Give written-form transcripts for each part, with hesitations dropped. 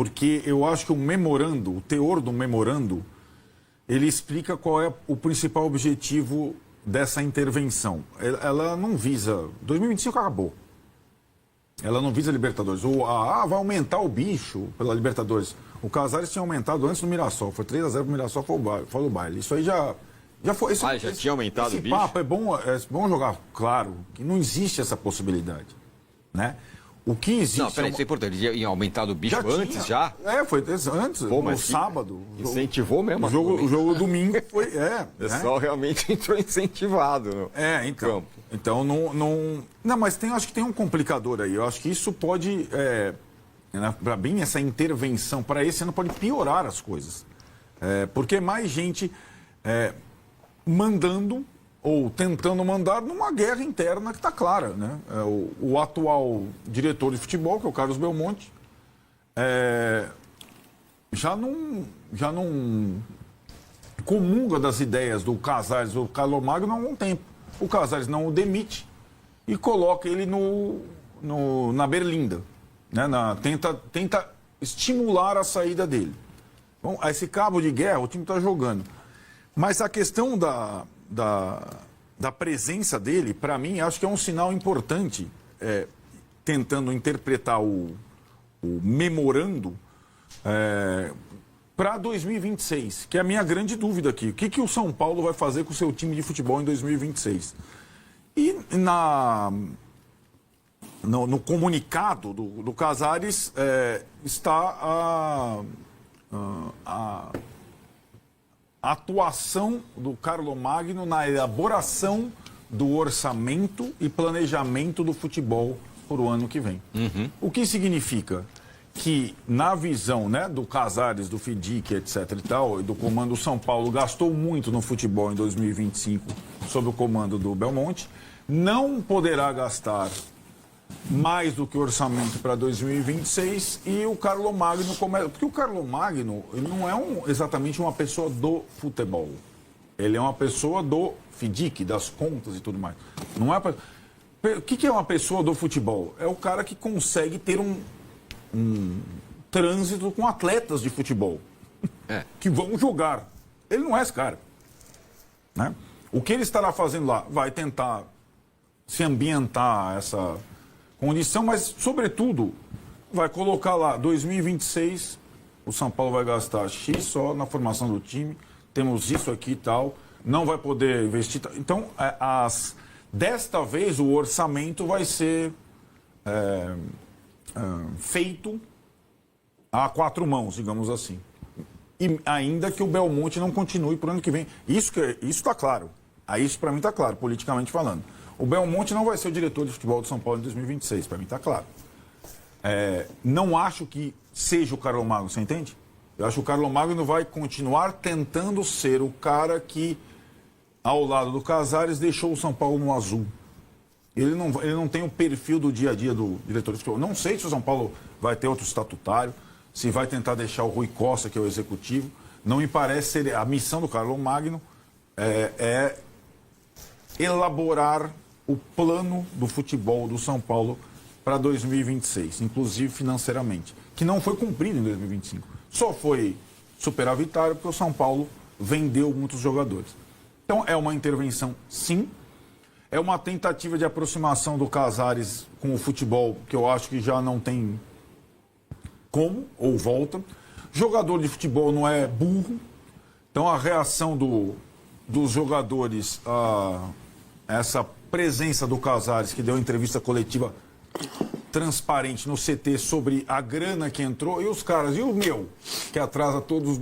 porque eu acho que o memorando, o teor do memorando, ele explica qual é o principal objetivo dessa intervenção. Ela não visa... 2025 acabou. Ela não visa Libertadores. Vai aumentar o bicho pela Libertadores. O Casares tinha aumentado antes do Mirassol. Foi 3-0 pro Mirassol, foi o baile. Isso aí já foi... Já tinha aumentado o bicho? Papo é bom jogar. Claro, que não existe essa possibilidade, né? O que existe... Não, peraí, isso é importante. Ele tinha aumentado o bicho antes já? Foi antes, no sábado. Incentivou mesmo. O jogo domingo foi... O pessoal realmente entrou incentivado no campo. Então, não, mas acho que tem um complicador aí. Eu acho que isso pode... para mim, essa intervenção para esse ano pode piorar as coisas. Porque mais gente mandando ou tentando mandar numa guerra interna que está clara, né? O atual diretor de futebol, que é o Carlos Belmonte, já não comunga das ideias do Casares ou do Carlos Magno há algum tempo. O Casares não o demite e coloca ele na berlinda, né? Tenta estimular a saída dele. Bom, esse cabo de guerra o time está jogando. Mas a questão da presença dele, para mim, acho que é um sinal importante, tentando interpretar o memorando para 2026, que é a minha grande dúvida aqui. O que o São Paulo vai fazer com o seu time de futebol em 2026? E no comunicado do Casares está a atuação do Carlos Magno na elaboração do orçamento e planejamento do futebol para o ano que vem. Uhum. O que significa que, na visão, né, do Casares, do FIDIC, etc. e tal, e do comando São Paulo, gastou muito no futebol em 2025 sob o comando do Belmonte, não poderá gastar mais do que o orçamento para 2026 e o Carlos Magno começa... Porque o Carlos Magno ele não é exatamente uma pessoa do futebol. Ele é uma pessoa do FIDIC, das contas e tudo mais. Não é... O que é uma pessoa do futebol? É o cara que consegue ter um trânsito com atletas de futebol que vão jogar. Ele não é esse cara, né? O que ele estará fazendo lá? Vai tentar se ambientar essa condição, mas, sobretudo, vai colocar lá 2026, o São Paulo vai gastar X só na formação do time, temos isso aqui e tal, não vai poder investir. Então, desta vez, o orçamento vai ser feito a quatro mãos, digamos assim. E ainda que o Belmonte não continue para o ano que vem. Isso está claro. Isso, para mim, está claro, politicamente falando. O Belmonte não vai ser o diretor de futebol do São Paulo em 2026, para mim está claro. Não acho que seja o Carlos Magno, você entende? Eu acho que o Carlos Magno vai continuar tentando ser o cara que, ao lado do Casares, deixou o São Paulo no azul. Ele não tem o perfil do dia a dia do diretor de futebol. Não sei se o São Paulo vai ter outro estatutário, se vai tentar deixar o Rui Costa, que é o executivo. Não me parece ser... A missão do Carlos Magno é elaborar o plano do futebol do São Paulo para 2026, inclusive financeiramente, que não foi cumprido em 2025. Só foi superavitário porque o São Paulo vendeu muitos jogadores. Então, é uma intervenção, sim. É uma tentativa de aproximação do Casares com o futebol, que eu acho que já não tem como, ou volta. Jogador de futebol não é burro. Então, a reação dos jogadores a essa presença do Casares, que deu entrevista coletiva transparente no CT sobre a grana que entrou, e os caras, e o meu, que atrasa todos,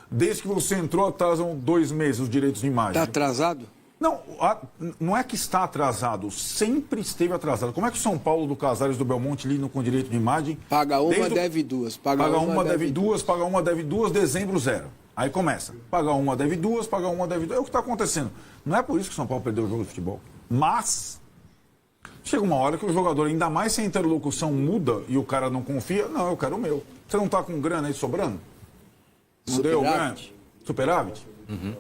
desde que você entrou, atrasam 2 meses os direitos de imagem. Está atrasado? Não é que está atrasado, sempre esteve atrasado. Como é que o São Paulo do Casares do Belmonte lidam com direito de imagem? Paga uma, deve duas. Paga uma, deve duas, paga uma, deve duas, dezembro, 0. Aí começa. Paga uma, deve duas, paga uma, deve duas. É o que está acontecendo. Não é por isso que o São Paulo perdeu o jogo de futebol. Mas chega uma hora que o jogador, ainda mais se a interlocução muda e o cara não confia, não, eu quero o meu. Você não está com grana aí sobrando? Não deu grana? Superávit? Uhum.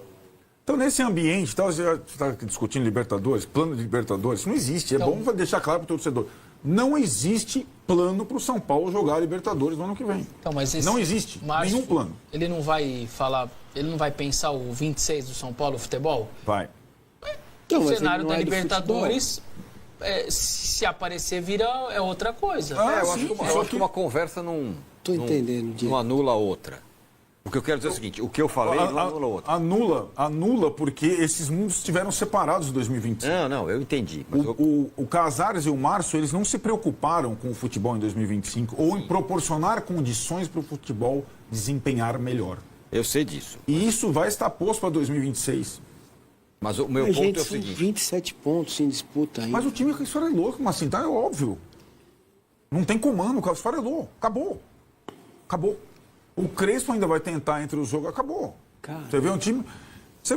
Então, nesse ambiente, você está discutindo Libertadores, plano de Libertadores, isso não existe. É bom deixar claro para o torcedor. Não existe plano para o São Paulo jogar a Libertadores no ano que vem. Então, mas não existe nenhum plano. Ele não vai falar, ele não vai pensar o 26 do São Paulo futebol? Vai. O cenário da Libertadores, se aparecer, vira outra coisa. Eu acho que uma conversa não anula a outra. O que eu quero dizer é o seguinte, o que eu falei não anula a outra. Anula porque esses mundos estiveram separados em 2025. Não, eu entendi. Mas o Casares e o Márcio, eles não se preocuparam com o futebol em 2025 ou em proporcionar condições para o futebol desempenhar melhor. Eu sei disso. E isso vai estar posto para 2026. Mas o meu ponto é o seguinte... 27 pontos em disputa ainda. Mas o time esfarelou, mas assim, tá, é óbvio. Não tem comando, o esfarelou. Acabou. O Crespo ainda vai tentar entre os jogos, acabou. Você vê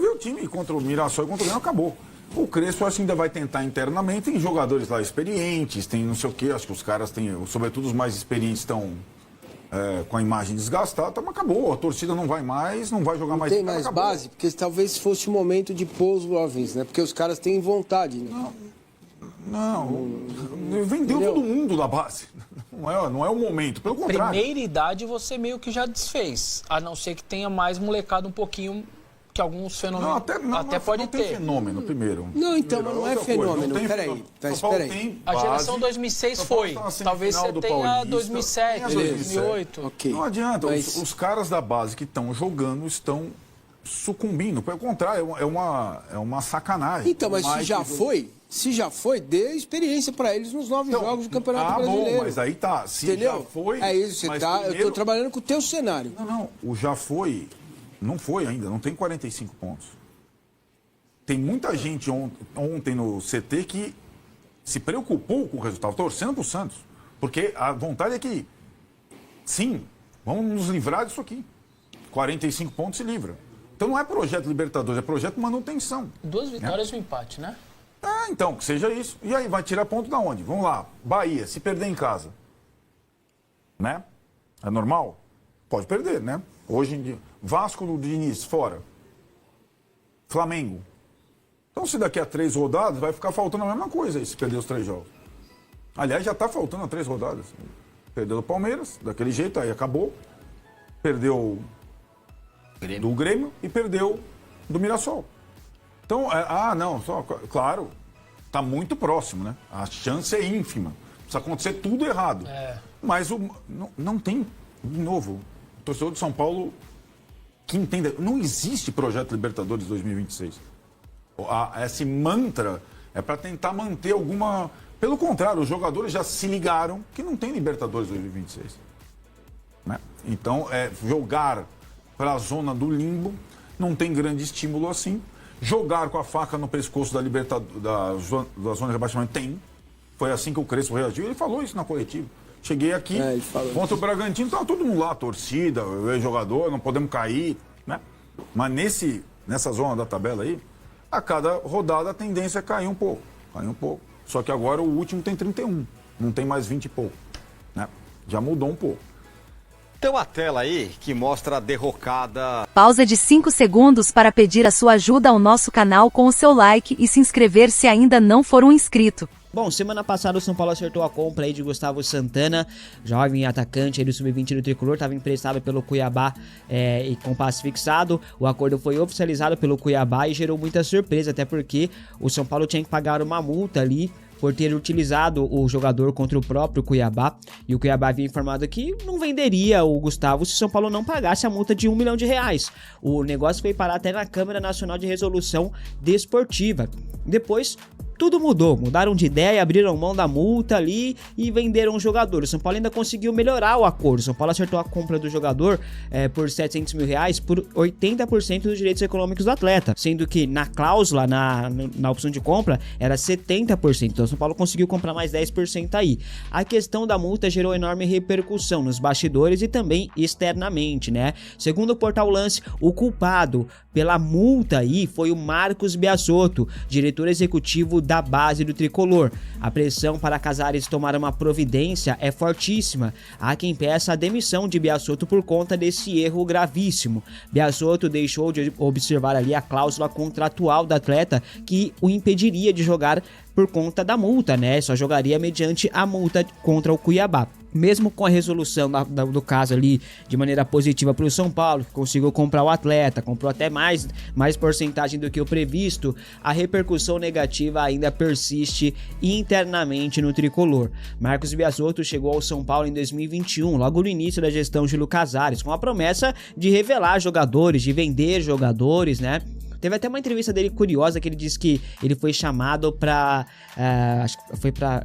o time contra o Mirassol e contra o Grêmio, acabou. O Crespo acho que ainda vai tentar internamente, tem jogadores lá experientes, tem não sei o quê, acho que os caras têm, sobretudo os mais experientes estão com a imagem desgastada, mas acabou, a torcida não vai mais, não vai jogar mais. Tem mais base, porque talvez fosse o momento de pôr os jovens, né? Porque os caras têm vontade, né? Não, vendeu todo mundo da base. Não é o momento, pelo contrário. Primeira idade você meio que já desfez, a não ser que tenha mais molecado um pouquinho, que alguns fenômenos até pode ter. Não tem fenômeno, primeiro. Não, então, mas não é fenômeno. Peraí. A geração 2006 foi. Talvez você tenha 2007, 2008. Okay. Não adianta, os caras da base que estão jogando estão sucumbindo. Pelo contrário, é uma sacanagem. Então, mas se já foi, dê experiência para eles nos 9 jogos do Campeonato Brasileiro. Bom, mas aí tá. Se entendeu? Já foi. É isso, eu estou trabalhando com o teu cenário. Não, o já foi. Não foi ainda, não tem 45 pontos. Tem muita gente ontem no CT que se preocupou com o resultado, torcendo para o Santos. Porque a vontade é que, sim, vamos nos livrar disso aqui. 45 pontos se livra. Então não é projeto Libertadores, é projeto manutenção. 2 vitórias e um empate, né? Então, que seja isso. E aí, vai tirar ponto da onde? Vamos lá, Bahia, se perder em casa. Né? É normal? Pode perder, né? Hoje em dia. Vasco do Diniz, fora. Flamengo. Então, se daqui a 3 rodadas, vai ficar faltando a mesma coisa aí, se perder os 3 jogos. Aliás, já está faltando 3 rodadas. Perdeu o Palmeiras, daquele jeito, aí acabou. Perdeu do Grêmio e perdeu do Mirassol. Então, claro, está muito próximo, né? A chance é ínfima. Precisa acontecer tudo errado. Mas não tem, de novo, o torcedor de São Paulo que entenda, não existe projeto Libertadores 2026. Esse mantra é para tentar manter alguma... Pelo contrário, os jogadores já se ligaram que não tem Libertadores 2026. Né? Então, jogar para a zona do limbo não tem grande estímulo assim. Jogar com a faca no pescoço da zona de rebaixamento tem. Foi assim que o Crespo reagiu. Ele falou isso na coletiva. Cheguei aqui contra o Bragantino, estava todo mundo lá, a torcida, o jogador, não podemos cair. Né? Mas nessa zona da tabela aí, a cada rodada a tendência é cair um pouco. Só que agora o último tem 31, não tem mais 20 e pouco. Né? Já mudou um pouco. Tem uma tela aí que mostra a derrocada. Pausa de 5 segundos para pedir a sua ajuda ao nosso canal com o seu like e se inscrever se ainda não for um inscrito. Bom, semana passada o São Paulo acertou a compra aí de Gustavo Santana, jovem atacante aí do Sub-20 do Tricolor, estava emprestado pelo Cuiabá e com passe fixado. O acordo foi oficializado pelo Cuiabá e gerou muita surpresa, até porque o São Paulo tinha que pagar uma multa ali por ter utilizado o jogador contra o próprio Cuiabá, e o Cuiabá havia informado que não venderia o Gustavo se o São Paulo não pagasse a multa de R$1 milhão. O negócio foi parar até na Câmara Nacional de Resolução Desportiva. Depois, tudo mudou, mudaram de ideia, abriram mão da multa ali e venderam o jogador. O São Paulo ainda conseguiu melhorar o acordo. O São Paulo acertou a compra do jogador por R$700 mil por 80% dos direitos econômicos do atleta, sendo que na cláusula, na opção de compra, era 70%. Então o São Paulo conseguiu comprar mais 10% aí. A questão da multa gerou enorme repercussão nos bastidores e também externamente, né? Segundo o Portal Lance, o culpado pela multa aí foi o Marcos Biasotto, diretor executivo da base do Tricolor. A pressão para Casares tomar uma providência é fortíssima. Há quem peça a demissão de Biasotto por conta desse erro gravíssimo. Biasotto deixou de observar ali a cláusula contratual do atleta que o impediria de jogar por conta da multa, né? Só jogaria mediante a multa contra o Cuiabá. Mesmo com a resolução do caso ali de maneira positiva para o São Paulo, que conseguiu comprar o atleta, comprou até mais porcentagem do que o previsto, a repercussão negativa ainda persiste internamente no tricolor. Marcos Biasotto chegou ao São Paulo em 2021, logo no início da gestão Júlio Casares, com a promessa de revelar jogadores, de vender jogadores, né? Teve até uma entrevista dele curiosa que ele disse que ele foi chamado pra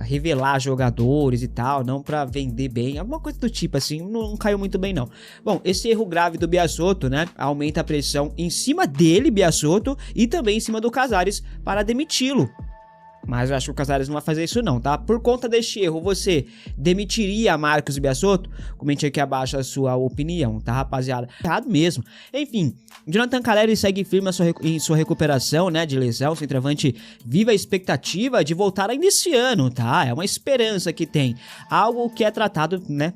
revelar jogadores e tal, não pra vender bem, alguma coisa do tipo assim, não caiu muito bem não. Bom, esse erro grave do Biasotto, né, aumenta a pressão em cima dele, Biasotto, e também em cima do Casares para demiti-lo. Mas eu acho que o Casares não vai fazer isso não, tá? Por conta deste erro, você demitiria Marcos Biasotto? Comente aqui abaixo a sua opinião, tá, rapaziada? Errado mesmo. Enfim, Jonathan Calleri segue firme em sua recuperação, né, de lesão. O centroavante vive a expectativa de voltar ainda esse ano, tá? É uma esperança que tem. Algo que é tratado, né,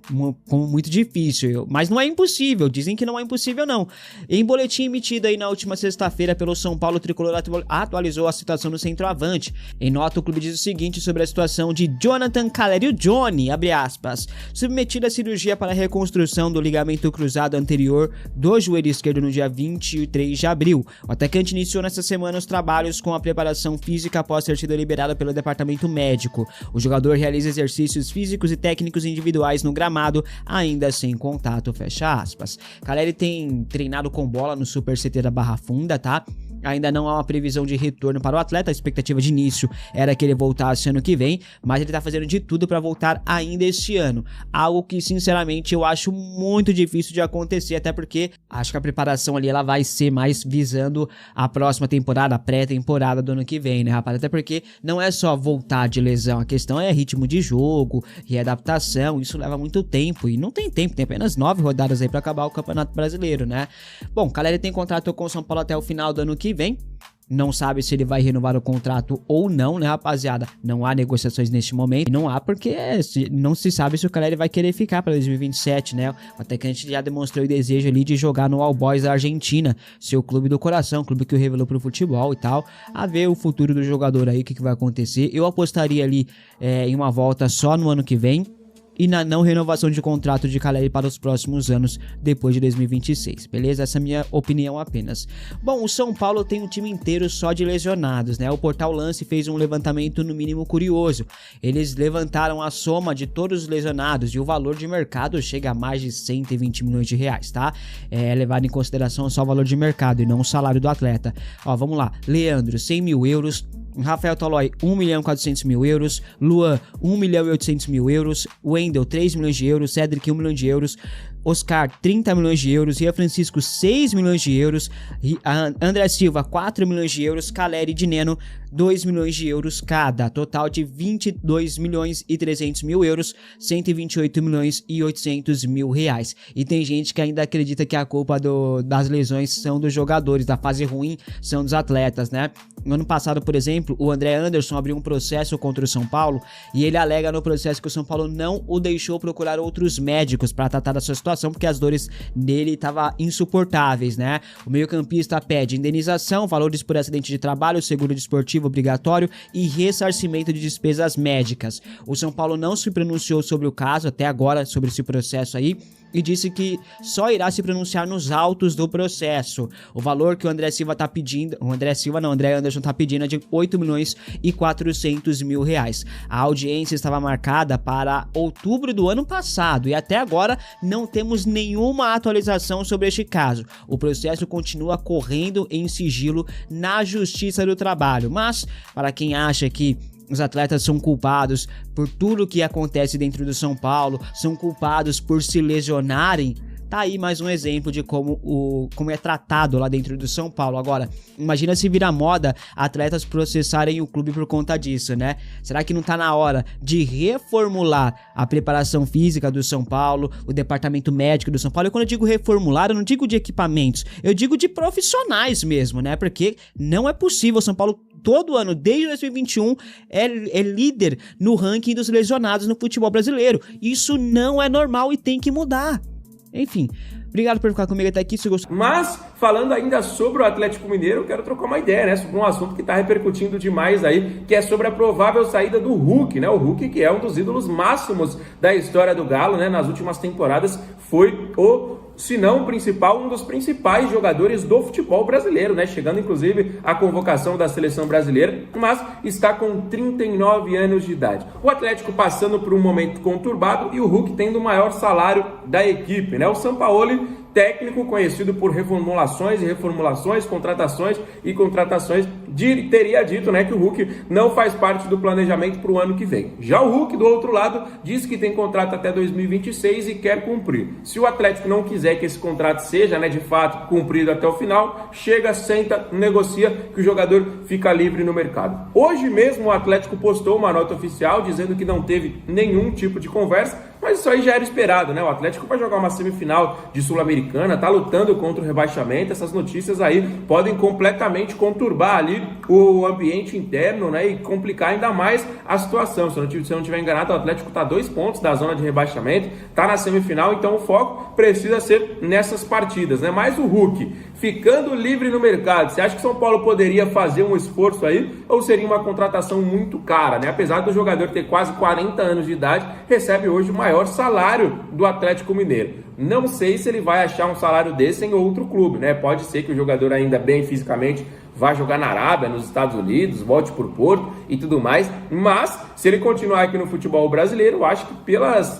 como muito difícil. Mas não é impossível, dizem que não é impossível não. Em boletim emitido aí na última sexta-feira pelo São Paulo, o tricolor atualizou a situação do centroavante. Em nota, o clube diz o seguinte sobre a situação de Jonathan Calleri, o Johnny, abre aspas, submetido à cirurgia para a reconstrução do ligamento cruzado anterior do joelho esquerdo no dia 23 de abril. O atacante iniciou nesta semana os trabalhos com a preparação física após ter sido liberado pelo departamento médico. O jogador realiza exercícios físicos e técnicos individuais no gramado, ainda sem contato, fecha aspas. Calleri tem treinado com bola no Super CT da Barra Funda, tá? Ainda não há uma previsão de retorno para o atleta, a expectativa de início era que ele voltasse ano que vem, mas ele tá fazendo de tudo para voltar ainda este ano. Algo que, sinceramente, eu acho muito difícil de acontecer, até porque acho que a preparação ali ela vai ser mais visando a próxima temporada, a pré-temporada do ano que vem, né, rapaz? Até porque não é só voltar de lesão, a questão é ritmo de jogo, readaptação, isso leva muito tempo, e não tem tempo, tem apenas 9 rodadas aí para acabar o Campeonato Brasileiro, né? Bom, Calleri tem contrato com o São Paulo até o final do ano que vem. Não sabe se ele vai renovar o contrato ou não, né, rapaziada? Não há negociações neste momento. Não há porque não se sabe se o Calleri vai querer ficar para 2027, né? O atacante já demonstrou o desejo ali de jogar no All Boys da Argentina, seu clube do coração, clube que o revelou pro futebol e tal. A ver o futuro do jogador aí, o que vai acontecer. Eu apostaria ali em uma volta só no ano que vem. E na não renovação de contrato de Calleri para os próximos anos, depois de 2026, beleza? Essa é a minha opinião apenas. Bom, o São Paulo tem um time inteiro só de lesionados, né? O Portal Lance fez um levantamento no mínimo curioso. Eles levantaram a soma de todos os lesionados e o valor de mercado chega a mais de 120 milhões de reais, tá? É levado em consideração só o valor de mercado e não o salário do atleta. Ó, vamos lá. Leandro, 100 mil euros. Rafael Tolói, 1.400.000 euros, Luan, 1.800.000 euros, Wendel, 3 milhões de euros, Cedric, 1 milhão de euros, Oscar, 30 milhões de euros, Rian Francisco, 6 milhões de euros, André Silva, 4 milhões de euros, Calleri e Dineno, 2 milhões de euros cada, total de 22 milhões e 300 mil euros, 128 milhões e 800 mil reais. E tem gente que ainda acredita que a culpa das lesões são dos jogadores, da fase ruim são dos atletas, né? No ano passado, por exemplo, o André Anderson abriu um processo contra o São Paulo e ele alega no processo que o São Paulo não o deixou procurar outros médicos para tratar da sua situação, porque as dores dele estavam insuportáveis, né? O meio-campista pede indenização, valores por acidente de trabalho, seguro desportivo obrigatório e ressarcimento de despesas médicas. O São Paulo não se pronunciou sobre o caso até agora, sobre esse processo aí, e disse que só irá se pronunciar nos autos do processo. O valor que o André Anderson tá pedindo é de 8 milhões e 400 mil reais. A audiência estava marcada para outubro do ano passado e até agora não temos nenhuma atualização sobre este caso. O processo continua correndo em sigilo na Justiça do Trabalho, mas para quem acha que os atletas são culpados por tudo que acontece dentro do São Paulo, são culpados por se lesionarem, tá aí mais um exemplo de como é tratado lá dentro do São Paulo. Agora, imagina se virar moda atletas processarem o clube por conta disso, né? Será que não tá na hora de reformular a preparação física do São Paulo, o departamento médico do São Paulo? E quando eu digo reformular, eu não digo de equipamentos, eu digo de profissionais mesmo, né? Porque não é possível o São Paulo todo ano, desde 2021, é líder no ranking dos lesionados no futebol brasileiro. Isso não é normal e tem que mudar. Enfim, Obrigado por ficar comigo até aqui. Se gostou. Mas, falando ainda sobre o Atlético Mineiro, eu quero trocar uma ideia, né? Sobre um assunto que está repercutindo demais aí, que é sobre a provável saída do Hulk, né? O Hulk, que é um dos ídolos máximos da história do Galo, né? Nas últimas temporadas, foi se não o principal, um dos principais jogadores do futebol brasileiro, né? Chegando inclusive à convocação da seleção brasileira, mas está com 39 anos de idade. O Atlético passando por um momento conturbado e o Hulk tendo o maior salário da equipe, né? O Sampaoli, técnico conhecido por reformulações e reformulações, contratações e contratações, teria dito, né, que o Hulk não faz parte do planejamento para o ano que vem. Já o Hulk, do outro lado, diz que tem contrato até 2026 e quer cumprir. Se o Atlético não quiser que esse contrato seja, né, de fato, cumprido até o final, chega, senta, negocia, que o jogador fica livre no mercado. Hoje mesmo o Atlético postou uma nota oficial dizendo que não teve nenhum tipo de conversa, mas isso aí já era esperado, né? O Atlético vai jogar uma semifinal de Sul-Americana, tá lutando contra o rebaixamento. Essas notícias aí podem completamente conturbar ali o ambiente interno, né? E complicar ainda mais a situação. Se eu não estiver enganado, o Atlético tá 2 pontos da zona de rebaixamento, tá na semifinal, então o foco precisa ser nessas partidas, né? Mas o Hulk ficando livre no mercado, você acha que São Paulo poderia fazer um esforço aí? Ou seria uma contratação muito cara, né? Apesar do jogador ter quase 40 anos de idade, recebe hoje o maior salário do Atlético Mineiro. Não sei se ele vai achar um salário desse em outro clube, né? Pode ser que o jogador ainda bem fisicamente vá jogar na Arábia, nos Estados Unidos, volte por Porto e tudo mais, mas se ele continuar aqui no futebol brasileiro, eu acho que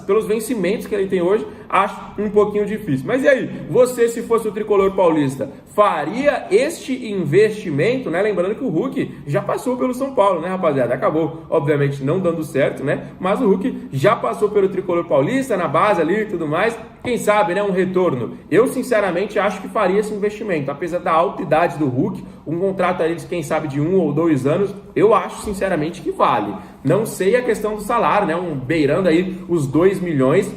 pelos vencimentos que ele tem hoje, acho um pouquinho difícil. Mas e aí, você, se fosse o tricolor paulista, faria este investimento, né? Lembrando que o Hulk já passou pelo São Paulo, né, rapaziada? Acabou, obviamente, não dando certo, né? Mas o Hulk já passou pelo tricolor paulista, na base ali e tudo mais. Quem sabe, né, um retorno. Eu, sinceramente, acho que faria esse investimento. Apesar da alta idade do Hulk, um contrato ali, quem sabe, de 1 ou 2 anos, eu acho, sinceramente, que vale. Não sei a questão do salário, né? Beirando aí os 2 milhões,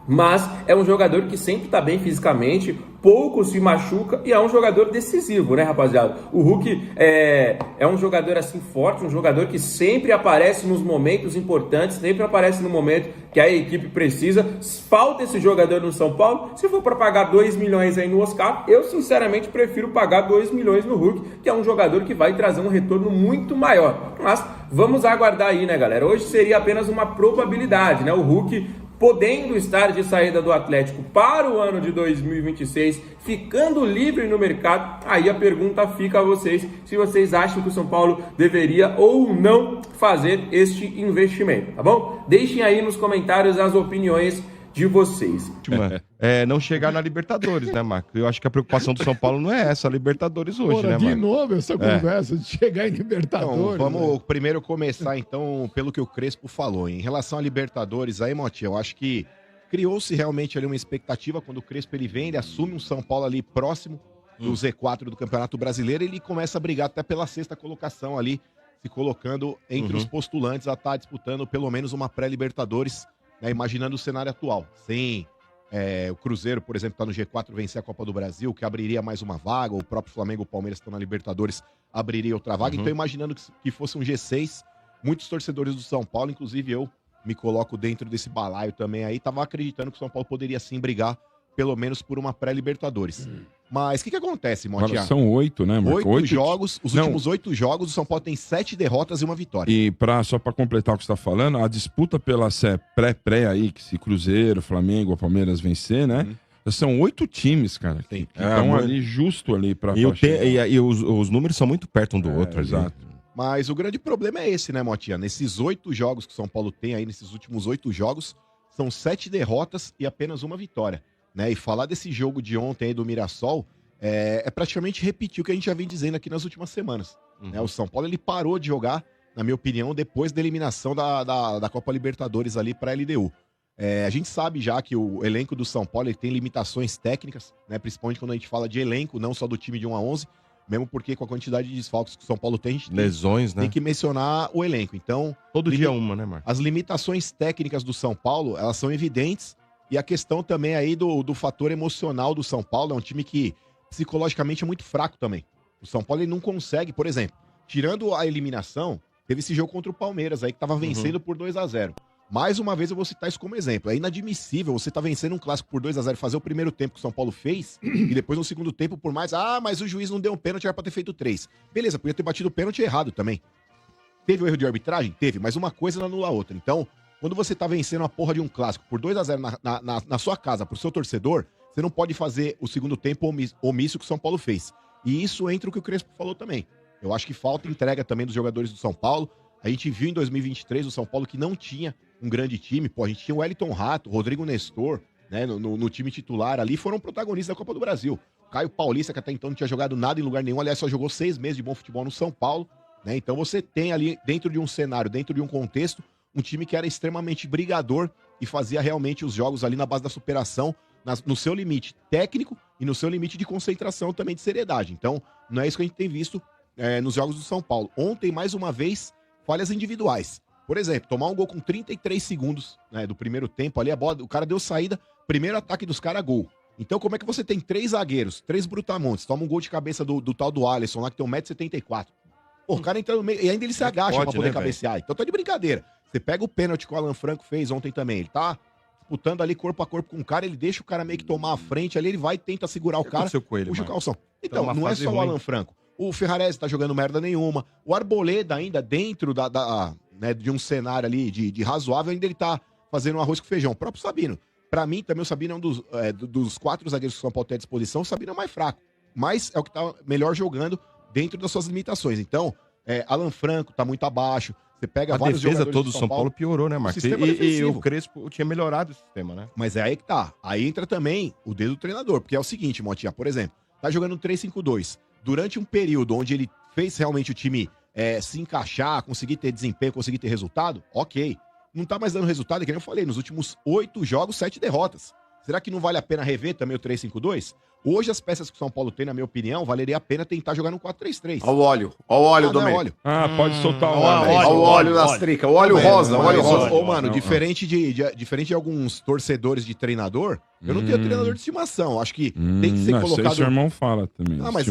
mas é um jogador que sempre está bem fisicamente, pouco se machuca e é um jogador decisivo, né, rapaziada? O Hulk é um jogador assim forte, um jogador que sempre aparece nos momentos importantes, sempre aparece no momento que a equipe precisa. Falta esse jogador no São Paulo. Se for para pagar 2 milhões aí no Oscar, eu sinceramente prefiro pagar 2 milhões no Hulk, que é um jogador que vai trazer um retorno muito maior. Mas vamos aguardar aí, né, galera? Hoje seria apenas uma probabilidade, né? O Hulk podendo estar de saída do Atlético para o ano de 2026, ficando livre no mercado. Aí a pergunta fica a vocês, se vocês acham que o São Paulo deveria ou não fazer este investimento, tá bom? Deixem aí nos comentários as opiniões de vocês. Não chegar na Libertadores, né, Marco? Eu acho que a preocupação do São Paulo não é essa, a Libertadores hoje, né, Marco? De novo essa conversa de chegar em Libertadores. Então, vamos primeiro começar, então, pelo que o Crespo falou. Em relação a Libertadores, aí, Motinha, eu acho que criou-se realmente ali uma expectativa quando o Crespo ele vem, ele assume um São Paulo ali próximo do Z4 do Campeonato Brasileiro, ele começa a brigar até pela 6ª colocação ali, se colocando entre os postulantes a estar disputando pelo menos uma pré-Libertadores, né, imaginando o cenário atual. Sim, o Cruzeiro, por exemplo, está no G4, vencer a Copa do Brasil, que abriria mais uma vaga, o próprio Flamengo e o Palmeiras estão na Libertadores, abriria outra vaga. Então, imaginando que fosse um G6, muitos torcedores do São Paulo, inclusive eu, me coloco dentro desse balaio também aí, estavam acreditando que o São Paulo poderia sim brigar, pelo menos por uma pré-Libertadores. Mas o que acontece, Motinha? São 8, né, Marco? 8 jogos, os últimos 8 jogos, o São Paulo tem 7 derrotas e 1 vitória. E só para completar o que você está falando, a disputa pela pré aí, que se Cruzeiro, Flamengo ou Palmeiras vencer, né? São 8 times, cara, que estão ali justo ali para... E os números são muito perto um do outro. Exato. Mas o grande problema é esse, né, Motinha? Nesses 8 jogos que o São Paulo tem aí, nesses últimos 8 jogos, são 7 derrotas e apenas 1 vitória. Né? E falar desse jogo de ontem aí do Mirassol é praticamente repetir o que a gente já vem dizendo aqui nas últimas semanas. Né? O São Paulo ele parou de jogar, na minha opinião, depois da eliminação da Copa Libertadores ali para a LDU. A gente sabe já que o elenco do São Paulo ele tem limitações técnicas, né? Principalmente quando a gente fala de elenco, não só do time de 1 a 11, mesmo porque com a quantidade de desfalques que o São Paulo tem, a gente lesões, né? Tem que mencionar o elenco. Então, todo dia uma, né, Marcos? As limitações técnicas do São Paulo, elas são evidentes. E a questão também aí do fator emocional do São Paulo, é um time que psicologicamente é muito fraco também. O São Paulo ele não consegue, por exemplo, tirando a eliminação, teve esse jogo contra o Palmeiras aí que estava vencendo por 2 a 0. Mais uma vez eu vou citar isso como exemplo. É inadmissível você tá vencendo um clássico por 2-0 e fazer o primeiro tempo que o São Paulo fez e depois no segundo tempo, por mais, mas o juiz não deu um pênalti, era pra ter feito 3. Beleza, podia ter batido o pênalti errado também. Teve o erro de arbitragem? Teve, mas uma coisa não anula a outra. Então, quando você tá vencendo a porra de um clássico por 2-0 na sua casa, pro seu torcedor, você não pode fazer o segundo tempo omisso que o São Paulo fez. E isso entra o que o Crespo falou também. Eu acho que falta entrega também dos jogadores do São Paulo. A gente viu em 2023 o São Paulo que não tinha um grande time. Pô, a gente tinha o Wellington Rato, o Rodrigo Nestor, né, no time titular ali, foram protagonistas da Copa do Brasil. Caio Paulista, que até então não tinha jogado nada em lugar nenhum, aliás, só jogou 6 meses de bom futebol no São Paulo, né? Então você tem ali, dentro de um cenário, dentro de um contexto, um time que era extremamente brigador e fazia realmente os jogos ali na base da superação, no seu limite técnico e no seu limite de concentração também de seriedade. Então, não é isso que a gente tem visto nos jogos do São Paulo. Ontem, mais uma vez, falhas individuais. Por exemplo, tomar um gol com 33 segundos, né, do primeiro tempo ali, a bola, o cara deu saída, primeiro ataque dos caras, gol. Então, como é que você tem 3 zagueiros, 3 brutamontes, toma um gol de cabeça do tal do Alisson lá, que tem 1,74 m. Pô, o cara entra no meio, e ainda ele se agacha pra poder cabecear. Então tá de brincadeira. Você pega o pênalti que o Alan Franco fez ontem também, ele tá disputando ali corpo a corpo com o cara, ele deixa o cara meio que tomar a frente ali, ele vai e tenta segurar o cara, puxa o calção. Então, não é só o Alan Franco. O Ferrarese tá jogando merda nenhuma. O Arboleda ainda dentro né, de um cenário ali de razoável, ainda ele tá fazendo um arroz com feijão. O próprio Sabino. Pra mim, também o Sabino é um dos 4 zagueiros que o São Paulo tem à disposição, o Sabino é o mais fraco. Mas é o que tá melhor jogando dentro das suas limitações. Então, Alan Franco tá muito abaixo. Você pega vários jogadores. A defesa toda do São Paulo piorou, né, Marcos? E o Crespo tinha melhorado o sistema, né? Mas é aí que tá. Aí entra também o dedo do treinador. Porque é o seguinte, Motinha, por exemplo, tá jogando 3-5-2. Durante um período onde ele fez realmente o time se encaixar, conseguir ter desempenho, conseguir ter resultado, ok. Não tá mais dando resultado, é que nem eu falei, nos últimos 8 jogos, 7 derrotas. Será que não vale a pena rever também o 3-5-2? Hoje, as peças que o São Paulo tem, na minha opinião, valeria a pena tentar jogar no 4-3-3. Olha o óleo, Domênico. Pode soltar o óleo. Olha o óleo das tricas, o óleo rosa, o óleo rosa. Ô, mano, diferente de alguns torcedores de treinador, eu não tenho treinador de estimação. Acho que tem que ser colocado... Isso seu irmão fala também, mas,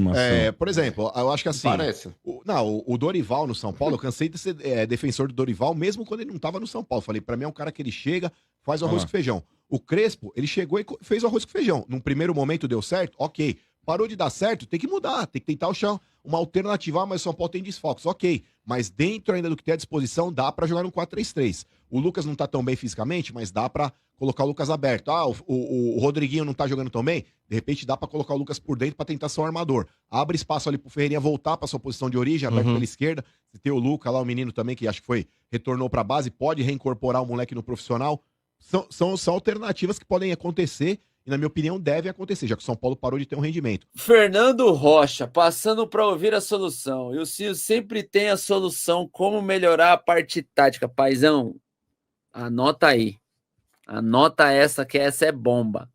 por exemplo, eu acho que assim... Parece. O Dorival no São Paulo, eu cansei de ser defensor do Dorival, mesmo quando ele não tava no São Paulo. Falei, pra mim é um cara que ele chega, faz o arroz com feijão. O Crespo, ele chegou e fez o arroz com feijão. Num primeiro momento deu certo? Ok. Parou de dar certo? Tem que mudar, tem que tentar achar uma alternativa. Mas o São Paulo tem desfalques, ok. Mas dentro ainda do que tem à disposição, dá pra jogar no 4-3-3. O Lucas não tá tão bem fisicamente, mas dá pra colocar o Lucas aberto. O Rodriguinho não tá jogando tão bem? De repente dá pra colocar o Lucas por dentro pra tentar ser um armador. Abre espaço ali pro Ferreirinha voltar pra sua posição de origem, aberto pela esquerda. Você tem o Lucas lá, o menino também, que acho que retornou pra base, pode reincorporar o moleque no profissional. São alternativas que podem acontecer e, na minha opinião, devem acontecer, já que o São Paulo parou de ter um rendimento. Fernando Rocha, passando para ouvir a solução. E o Cio sempre tem a solução, como melhorar a parte tática. Paizão, anota aí. Anota essa, que essa é bomba.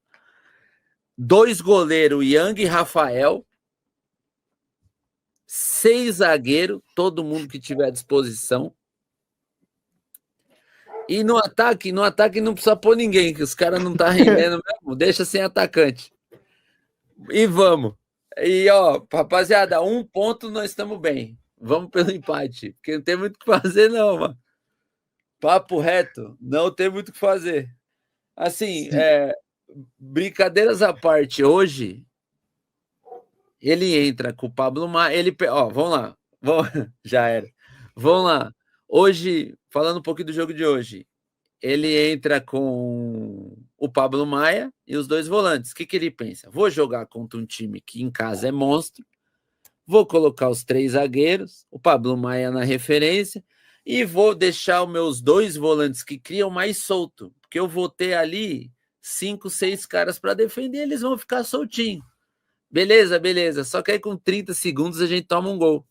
2 goleiros, Yang e Rafael. 6 zagueiros, todo mundo que tiver à disposição. E no ataque não precisa pôr ninguém, que os caras não tá rendendo mesmo, deixa sem atacante. E vamos. E, rapaziada, 1 ponto nós estamos bem. Vamos pelo empate, porque não tem muito o que fazer, não, mano. Papo reto, não tem muito o que fazer. Assim, brincadeiras à parte, hoje, ele entra com o Pablo Maia, vamos lá, já era. Vamos lá. Hoje, falando um pouquinho do jogo de hoje, ele entra com o Pablo Maia e os 2 volantes. O que ele pensa? Vou jogar contra um time que em casa é monstro, vou colocar os 3 zagueiros, o Pablo Maia na referência, e vou deixar os meus 2 volantes que criam mais solto, porque eu vou ter ali 5, 6 caras para defender, eles vão ficar soltinhos. Beleza. Só que aí com 30 segundos a gente toma um gol.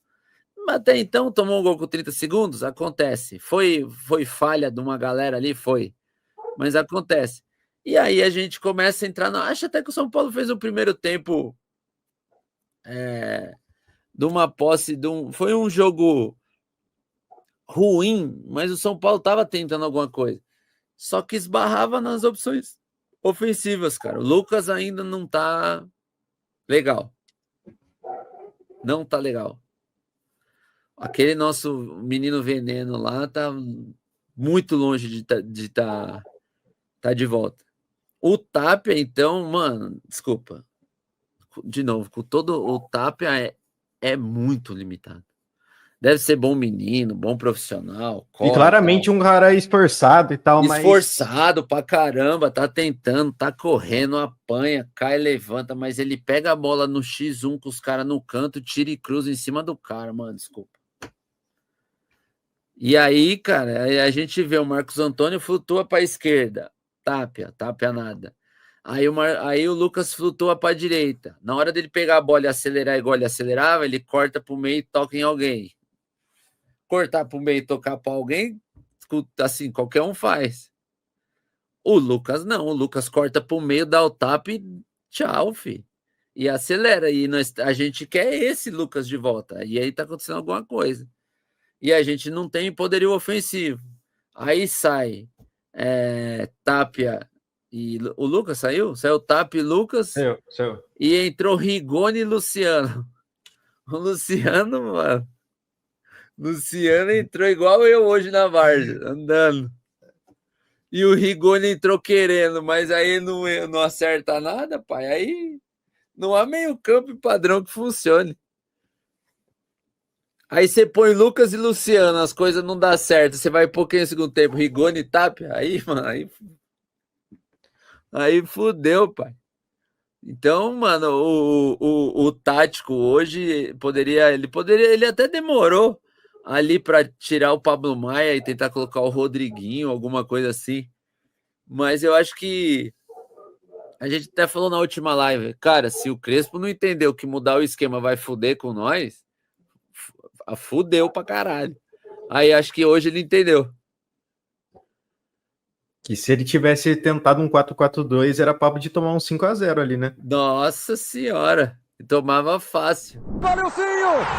Até então, tomou um gol com 30 segundos? Acontece. Foi falha de uma galera ali? Foi. Mas acontece. E aí a gente começa a entrar... Acho até que o São Paulo fez o primeiro tempo de uma posse... Foi um jogo ruim, mas o São Paulo estava tentando alguma coisa. Só que esbarrava nas opções ofensivas, cara. O Lucas ainda não tá legal. Não tá legal. Aquele nosso menino veneno lá muito longe de tá de volta. O Tapia, então, mano, desculpa. De novo, com todo o Tapia é muito limitado. Deve ser bom menino, bom profissional. E claramente um cara esforçado e tal, esforçado pra caramba, tá tentando, tá correndo, apanha, cai, levanta, mas ele pega a bola no X1 com os caras no canto, tira e cruza em cima do cara, mano, desculpa. E aí, cara, a gente vê o Marcos Antônio flutua pra esquerda, Tapia nada. Aí o Lucas flutua pra direita. Na hora dele pegar a bola e acelerar igual ele acelerava, ele corta pro meio e toca em alguém. Cortar pro meio e tocar para alguém, assim, qualquer um faz. O Lucas não, o Lucas corta pro meio, dá o tapa e tchau, fi. E acelera. E a gente quer esse Lucas de volta. E aí tá acontecendo alguma coisa. E a gente não tem poderio ofensivo. Aí sai Tapia e o Lucas saiu? Saiu Tapia e Lucas. Saiu. E entrou Rigoni e Luciano. O Luciano, mano. Luciano entrou igual eu hoje na Várzea, andando. E o Rigoni entrou querendo, mas aí não acerta nada, pai. Aí não há meio campo padrão que funcione. Aí você põe Lucas e Luciano, as coisas não dão certo. Você vai pôr quem no segundo tempo? Rigoni e Tapia? Aí, mano, aí fudeu, pai. Então, mano, o tático hoje ele até demorou ali para tirar o Pablo Maia e tentar colocar o Rodriguinho, alguma coisa assim. Mas eu acho que a gente até falou na última live, cara, se o Crespo não entendeu que mudar o esquema vai fuder com nós, fudeu pra caralho. Aí acho que hoje ele entendeu. Que se ele tivesse tentado um 4-4-2, era papo de tomar um 5-0 ali, né? Nossa senhora, tomava fácil. Valeu, Zinho!